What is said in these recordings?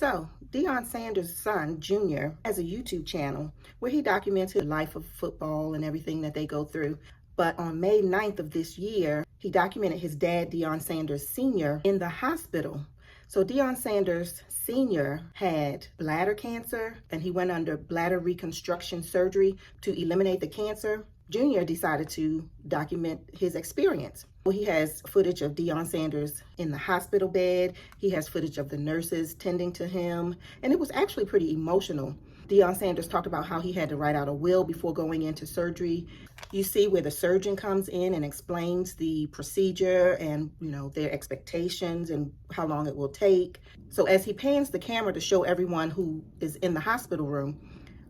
So, Deon Sanders' son, Junior, has a YouTube channel where he documents the life of football and everything that they go through. But on May 9th of this year, he documented his dad, Deon Sanders Sr., in the hospital. So Deon Sanders Sr. had bladder cancer, and he went under bladder reconstruction surgery to eliminate the cancer. Junior decided to document his experience. Well, he has footage of Deon Sanders in the hospital bed. He has footage of the nurses tending to him, and it was actually pretty emotional. Deon Sanders talked about how he had to write out a will before going into surgery. You see where the surgeon comes in and explains the procedure and, their expectations and how long it will take. So as he pans the camera to show everyone who is in the hospital room,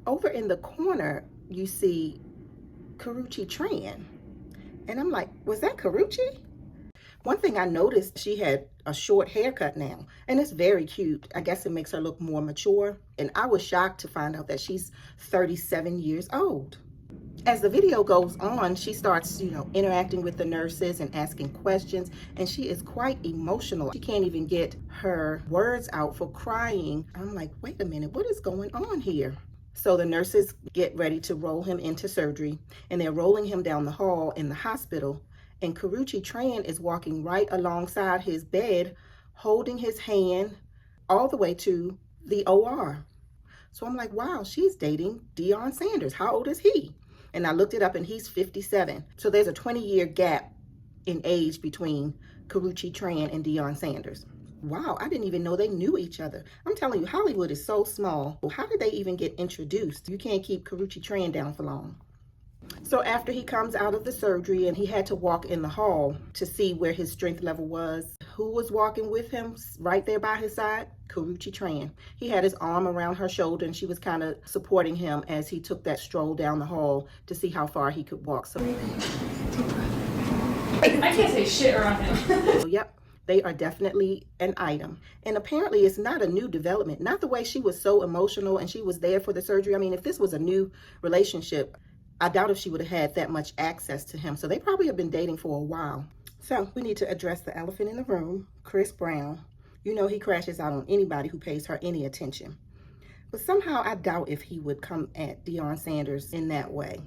over in the corner, you see Karrueche Tran. And I'm like, was that Karrueche? One thing I noticed, she had a short haircut now, and it's very cute. I guess it makes her look more mature. And I was shocked to find out that she's 37 years old. As the video goes on, she starts, interacting with the nurses and asking questions, and she is quite emotional. She can't even get her words out for crying. I'm like, wait a minute, what is going on here? So the nurses get ready to roll him into surgery, and they're rolling him down the hall in the hospital. And Karrueche Tran is walking right alongside his bed, holding his hand all the way to the OR. So I'm like, wow, she's dating Deon Sanders. How old is he? And I looked it up, and he's 57. So there's a 20-year gap in age between Karrueche Tran and Deon Sanders. Wow, I didn't even know they knew each other. I'm telling you, Hollywood is so small. How did they even get introduced? You can't keep Karrueche Tran down for long. So after he comes out of the surgery, and he had to walk in the hall to see where his strength level was, who was walking with him right there by his side? Karrueche Tran. He had his arm around her shoulder, and she was kind of supporting him as he took that stroll down the hall to see how far he could walk. So I can't say shit around him. So, yep. They are definitely an item. And apparently it's not a new development. Not the way she was so emotional and she was there for the surgery. I mean, if this was a new relationship, I doubt if she would have had that much access to him. So they probably have been dating for a while. So we need to address the elephant in the room, Chris Brown. He crashes out on anybody who pays her any attention. But somehow I doubt if he would come at Deon Sanders in that way.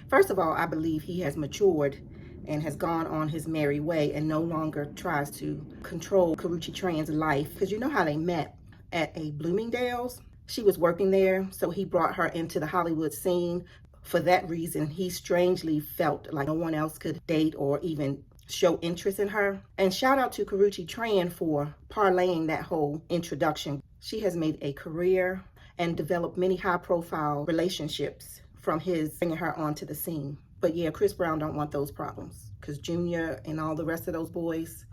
First of all, I believe he has matured and has gone on his merry way and no longer tries to control Karrueche Tran's life. Because you know how they met at a Bloomingdale's? She was working there, so he brought her into the Hollywood scene. For that reason, he strangely felt like no one else could date or even show interest in her. And shout out to Karrueche Tran for parlaying that whole introduction. She has made a career and developed many high-profile relationships from his bringing her onto the scene. But yeah, Chris Brown don't want those problems, because Junior and all the rest of those boys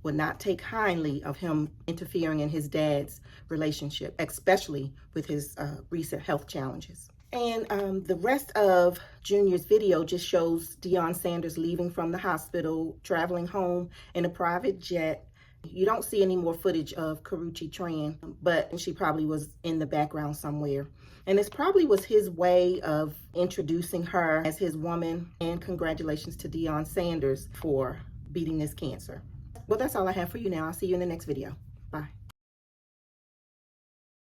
would not take kindly of him interfering in his dad's relationship, especially with his recent health challenges. And the rest of Junior's video just shows Deon Sanders leaving from the hospital, traveling home in a private jet. You don't see any more footage of Karrueche Tran, but she probably was in the background somewhere. And this probably was his way of introducing her as his woman. And congratulations to Deon Sanders for beating this cancer. Well, that's all I have for you now. I'll see you in the next video. Bye.